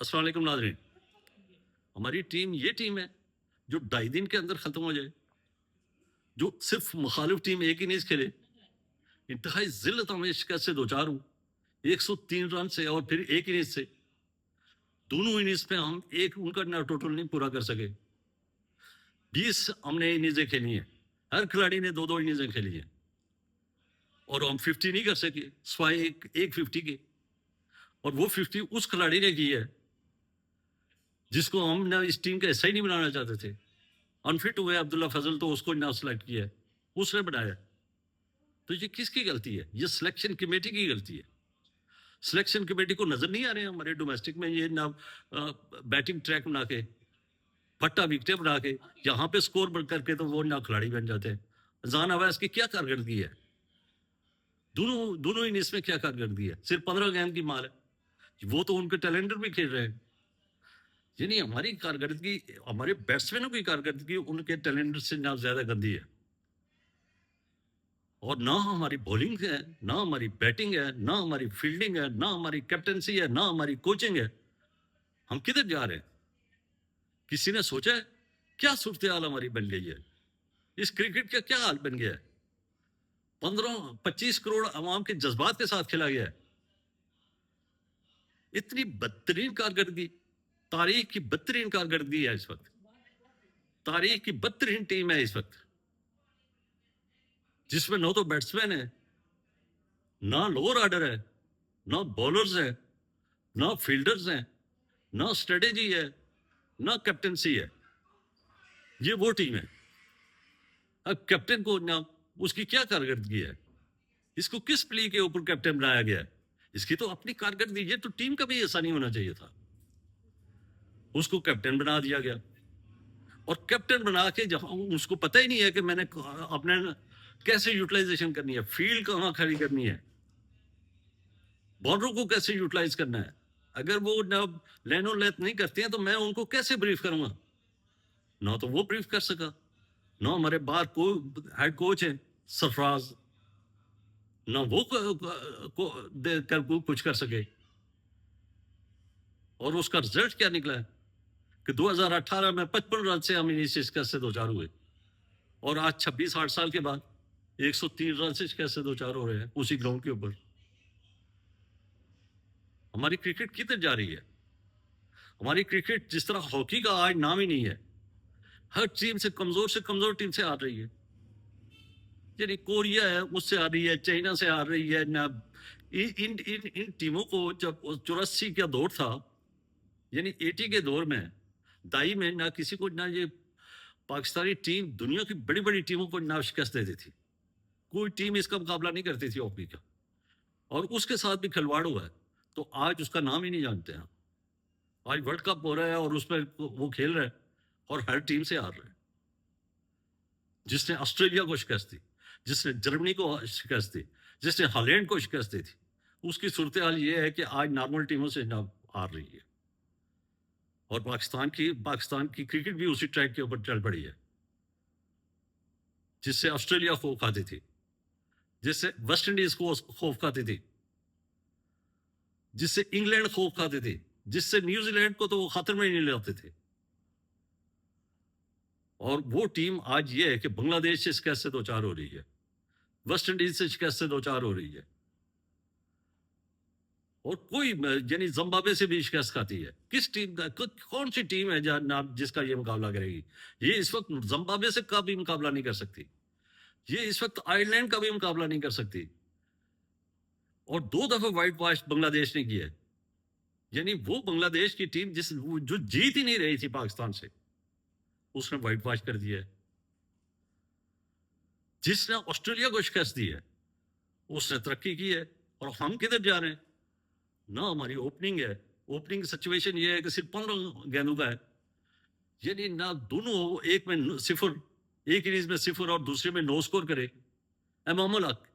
السلام علیکم ناظرین. ہماری ٹیم یہ ٹیم ہے جو 2.5 دن کے اندر ختم ہو جائے, جو صرف مخالف ٹیم ایک اننگز کھیلے, انتہائی ذلت میں شکست سے دوچار ہوں 103 رن سے, اور پھر ایک اننگز سے. دونوں اننگز پہ ہم ایک ان کا ٹوٹل نہیں پورا کر سکے. 20 ہم نے اننگزیں کھیلی ہیں, ہر کھلاڑی نے 2 اننگزیں کھیلی ہیں, اور ہم 50 نہیں کر سکے سوائے ایک 50 کے. اور وہ 50 اس کھلاڑی نے کی ہے جس کو ہم نہ اس ٹیم کا حصہ ہی نہیں بنانا چاہتے تھے. انفٹ ہوئے عبداللہ فضل, تو اس کو نہ سلیکٹ کیا, اس نے بنایا. تو یہ کس کی غلطی ہے؟ یہ سلیکشن کمیٹی کی غلطی ہے. سلیکشن کمیٹی کو نظر نہیں آ رہے ہیں ہمارے ڈومیسٹک میں یہ نہ بیٹنگ ٹریک بنا کے, پٹا وکٹیں بنا کے, یہاں پہ سکور بن کر کے تو وہ نہ کھلاڑی بن جاتے ہیں. زان اویس کی کیا کارکردگی ہے؟ دونوں اننگز میں کیا کارکردگی ہے؟ صرف 15 گیند کی مار ہے. وہ تو ان کے ٹیلنٹر بھی کھیل رہے ہیں. یعنی ہماری کارکردگی, ہمارے بیٹسمینوں کی کارکردگی ان کے ٹیلنٹ سے نہ زیادہ گندی ہے. اور نہ ہماری بولنگ ہے, نہ ہماری بیٹنگ ہے, نہ ہماری فیلڈنگ ہے, نہ ہماری کیپٹنسی ہے, نہ ہماری کوچنگ ہے. ہم کدھر جا رہے ہیں؟ کسی نے سوچا ہے کیا صورتحال ہماری بن گئی ہے؟ اس کرکٹ کا کیا حال بن گیا ہے؟ 25 کروڑ عوام کے جذبات کے ساتھ کھیلا گیا ہے. اتنی بدترین کارکردگی, تاریخ کی بدترین کارکردگی ہے اس وقت, تاریخ کی بدترین ٹیم ہے اس وقت, جس میں نہ تو بیٹسمین ہے, نہ لوور آرڈر ہے, نہ بولرز ہیں, نہ فیلڈرز ہیں, نہ اسٹریٹجی ہے, نہ کیپٹنسی ہے. یہ وہ ٹیم ہے. اب کیپٹن کو نہ اس کی کیا کارکردگی ہے؟ اس کو کس پلی کے اوپر کیپٹن بنایا گیا ہے؟ اس کی تو اپنی کارکردگی, یہ تو ٹیم کا بھی ایسا نہیں ہونا چاہیے تھا. اس کو کیپٹن بنا دیا گیا, اور کیپٹن بنا کے جب اس کو پتہ ہی نہیں ہے کہ میں نے اپنے کیسے یوٹیلائزیشن کرنی ہے, فیلڈ کہاں کھڑی کرنی ہے, بالروں کو کیسے یوٹیلائز کرنا ہے. اگر وہ لین و لیت نہیں کرتے ہیں تو میں ان کو کیسے بریف کروں گا؟ نہ تو وہ بریف کر سکا, نہ ہمارے باہر ہیڈ کوچ ہے سرفراز, نہ وہ کچھ کر سکے. اور اس کا رزلٹ کیا نکلا ہے کہ 2018 میں 55 رن سے ہم انیس شکست سے دوچار ہوئے, اور آج 26-8 سال کے بعد 103 رن سے شکست سے دوچار ہو رہے ہیں اسی گراؤنڈ کے اوپر. ہماری کرکٹ کدھر جا رہی ہے؟ ہماری کرکٹ جس طرح ہاکی کا آج نام ہی نہیں ہے, ہر ٹیم سے کمزور ٹیم سے آ رہی ہے. یعنی کوریا ہے اس سے آ رہی ہے, چائنا سے آ رہی ہے. ان ٹیموں کو جب 84 کا دور تھا, یعنی 80 کے دور میں, دائی میں, نہ کسی کو, نہ یہ پاکستانی ٹیم دنیا کی بڑی بڑی ٹیموں کو نہ شکست دیتی تھی. کوئی ٹیم اس کا مقابلہ نہیں کرتی تھی ہاکی کا, اور اس کے ساتھ بھی کھلواڑ ہوا ہے. تو آج اس کا نام ہی نہیں جانتے ہیں. آج ورلڈ کپ ہو رہا ہے اور اس میں وہ کھیل رہے ہیں اور ہر ٹیم سے ہار رہے ہیں. جس نے آسٹریلیا کو شکست دی, جس نے جرمنی کو شکست دی, جس نے ہالینڈ کو شکست دی تھی, اس کی صورتحال یہ ہے کہ آج نارمل ٹیموں سے نہ ہار رہی ہے. اور پاکستان کی کرکٹ بھی اسی ٹریک کے اوپر چل پڑی ہے, جس سے آسٹریلیا خوف کھاتی تھی, جس سے ویسٹ انڈیز کو خوف کھاتی تھی, جس سے انگلینڈ خوف کھاتی تھی, جس سے نیوزی لینڈ کو تو وہ خطر میں ہی نہیں لاتے تھے. اور وہ ٹیم آج یہ ہے کہ بنگلہ دیش سے شکست سے دوچار ہو رہی ہے, ویسٹ انڈیز سے شکست سے دوچار ہو رہی ہے, اور کوئی یعنی زمبابوے سے بھی شکست کھاتی ہے. کس ٹیم کا, کون سی ٹیم ہے جس کا یہ مقابلہ کرے گی؟ یہ اس وقت زمبابوے سے کا بھی مقابلہ نہیں کر سکتی, یہ اس وقت آئرلینڈ کا بھی مقابلہ نہیں کر سکتی. اور 2 دفعہ وائٹ واش بنگلہ دیش نے کیا ہے. یعنی وہ بنگلہ دیش کی ٹیم جو جیت ہی نہیں رہی تھی پاکستان سے, اس نے وائٹ واش کر دیا ہے. جس نے آسٹریلیا کو شکست دی ہے اس نے ترقی کی ہے. اور ہم کدھر جا رہے ہیں؟ نہ ہماری اوپننگ ہے. اوپننگ سچویشن یہ ہے کہ صرف 15 گیندوں کا ہے. یعنی نہ دونوں ایک میں 0, ایک اننگز میں 0 اور دوسرے میں 9 سکور کرے. امام الحق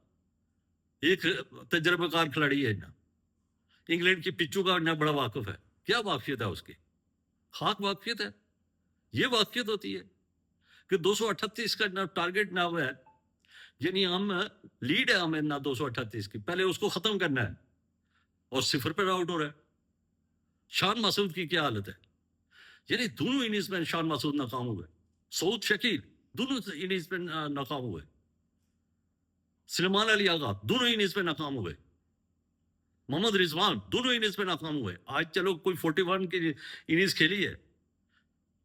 ایک تجربہ کار کھلاڑی ہے, نہ انگلینڈ کی پچوں کا نہ بڑا واقف ہے. کیا واقفیت ہے اس کی؟ خاک واقفیت ہے. یہ واقفیت ہوتی ہے کہ 238 کا نہ ٹارگیٹ نہ ہوا ہے. یعنی ہم لیڈ ہے ہمیں نہ 238 کی, پہلے اس کو ختم کرنا ہے, اور 0 پر آؤٹ ہو رہا ہے. شان مسعود کی کیا حالت ہے؟ یعنی دونوں اننگز میں شان مسعود ناکام ہوئے، سعود شکیل دونوں اننگز میں ناکام ہوئے، سلیمان علی آغا دونوں اننگز میں ناکام ہوئے، محمد رضوان دونوں اننگز میں ناکام ہوئے. آج چلو کوئی 41 کی اننگز کھیلی ہے،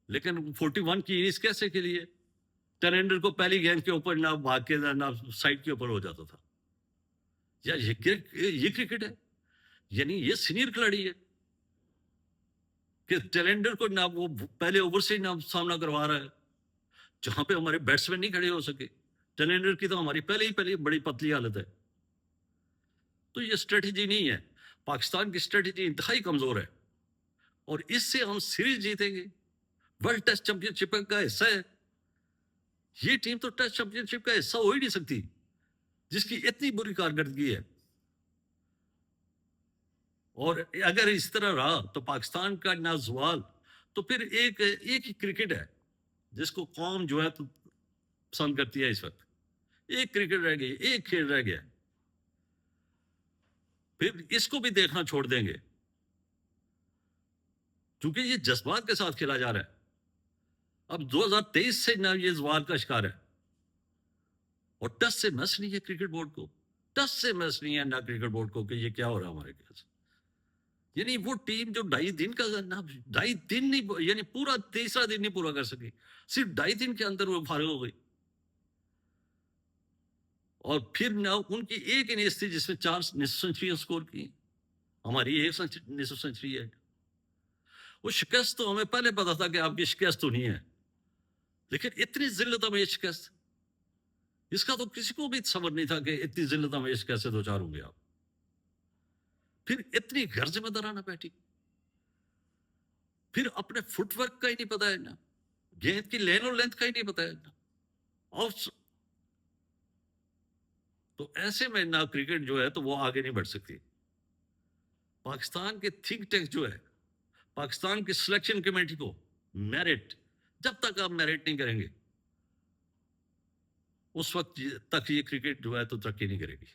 لیکن 41 کی اننگز کیسے کھیلی ہے؟ ٹرینڈر کو پہلی گیند کے اوپر نہ بھاگ کے نہ سائڈ کے اوپر ہو جاتا تھا. یا یہ کرکٹ ہے؟ یعنی یہ سینئر کھلاڑی ہے کہ ٹیلنڈر کو نہ وہ پہلے اوور سے نہ سامنا کروا رہا ہے، جہاں پہ ہمارے بیٹسمین نہیں کھڑے ہو سکے. ٹیلنڈر کی تو ہماری پہلے بڑی پتلی حالت ہے. تو یہ اسٹریٹجی نہیں ہے. پاکستان کی اسٹریٹجی انتہائی کمزور ہے، اور اس سے ہم سیریز جیتیں گے. ورلڈ ٹیسٹ چیمپئن شپ کا حصہ ہے یہ ٹیم، تو ٹیسٹ چیمپئن شپ کا حصہ ہو ہی نہیں سکتی جس کی اتنی بری کارکردگی ہے. اور اگر اس طرح رہا تو پاکستان کا نہ زوال، تو پھر ایک ہی کرکٹ ہے جس کو قوم جو ہے تو پسند کرتی ہے. اس وقت ایک کرکٹ رہ گئی، ایک کھیل رہ گیا، پھر اس کو بھی دیکھنا چھوڑ دیں گے کیونکہ یہ جذبات کے ساتھ کھیلا جا رہا ہے. اب 2023 سے نہ یہ زوال کا شکار ہے، اور ٹس سے مس نہیں ہے کرکٹ بورڈ کو، ٹس سے مس نہیں ہے نہ کرکٹ بورڈ کو کہ یہ کیا ہو رہا ہے ہمارے پاس. یعنی وہ ٹیم جو 2.5 دن کا 2.5 دن نہیں، یعنی پورا تیسرا دن نہیں پورا کر سکی، صرف 2.5 دن کے اندر وہ فارغ ہو گئی. اور پھر نہ ان کی ایک اننگز تھی جس میں 4 نصف سنچریاں سکور کی، ہماری 1 نصف سنچری ہے. وہ شکست تو ہمیں پہلے پتا تھا کہ آپ کی شکست تو نہیں ہے، لیکن اتنی ذلت میں شکست، اس کا تو کسی کو بھی تصور نہیں تھا کہ اتنی ذلت میں کیسے دو چار ہوں گے آپ. پھر اتنی غیر ذمہ دارانہ بیٹھی، پھر اپنے فٹ ورک کا ہی نہیں پتا ہے نا، گیند کی لین اور لینتھ کا ہی نہیں پتا ہے نا. اور تو ایسے میں نہ کرکٹ جو ہے تو وہ آگے نہیں بڑھ سکتی. پاکستان کے تھنک ٹینک جو ہے، پاکستان کی سلیکشن کمیٹی کو میرٹ، جب تک آپ میرٹ نہیں کریں گے اس وقت تک یہ کرکٹ جو ہے تو ترقی نہیں کرے گی،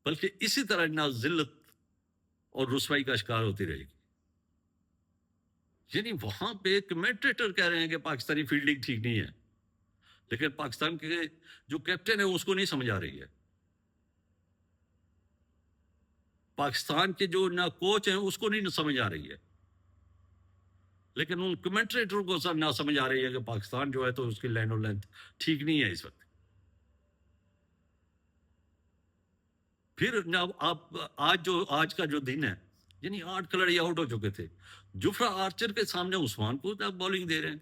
بلکہ اسی طرح نہ ذلت اور رسوائی کا شکار ہوتی رہے گی. یعنی وہاں پہ کمنٹریٹر کہہ رہے ہیں کہ پاکستانی فیلڈنگ ٹھیک نہیں ہے، لیکن پاکستان کے جو کیپٹن ہے اس کو نہیں سمجھ آ رہی ہے. پاکستان کے جو نہ کوچ ہیں اس کو نہیں سمجھ آ رہی ہے، لیکن ان کمنٹریٹر کو نہ سمجھ آ رہی ہے کہ پاکستان جو ہے تو اس کی لین اور لینتھ ٹھیک نہیں ہے اس وقت. پھر آپ آج کا جو دن ہے، یعنی 8 کھلاڑی آؤٹ ہو چکے تھے، جفرا آرچر کے سامنے عثمان کو آپ بالنگ دے رہے ہیں.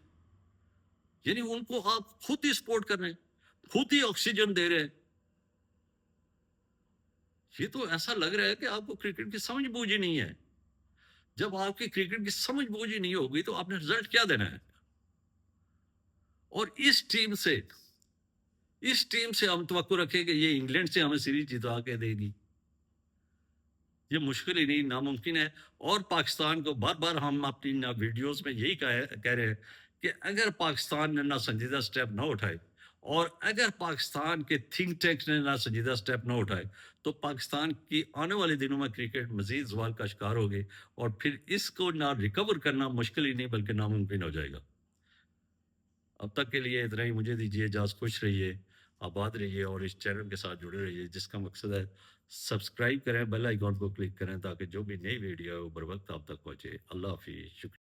یعنی ان کو آپ خود ہی سپورٹ کر رہے ہیں، خود ہی آکسیجن دے رہے ہیں. یہ تو ایسا لگ رہا ہے کہ آپ کو کرکٹ کی سمجھ بوجھ ہی نہیں ہے. جب آپ کی کرکٹ کی سمجھ بوجھ ہی نہیں ہوگی تو آپ نے رزلٹ کیا دینا ہے؟ اور اس ٹیم سے ہم توقع رکھیں کہ یہ انگلینڈ سے ہمیں سیریز جتا کے دے گی، یہ مشکل ہی نہیں، ناممکن ہے. اور پاکستان کو بار بار ہم اپنی ویڈیوز میں یہی کہہ رہے ہیں کہ اگر پاکستان نے نہ سنجیدہ سٹیپ نہ اٹھائے، اور اگر پاکستان کے تھنک ٹینکس نے نہ سنجیدہ سٹیپ نہ اٹھائے، تو پاکستان کی آنے والے دنوں میں کرکٹ مزید زوال کا شکار ہوگی، اور پھر اس کو نہ ریکور کرنا مشکل ہی نہیں بلکہ ناممکن ہو جائے گا. اب تک کے لیے اتنا ہی، مجھے دیجیے اجازت. خوش رہیے، آباد رہیے، اور اس چینل کے ساتھ جڑے رہیے جس کا مقصد ہے سبسکرائب کریں، بیل آئیکن کو کلک کریں تاکہ جو بھی نئی ویڈیو ہے وہ بر وقت آپ تک پہنچے. اللہ حافظ، شکریہ.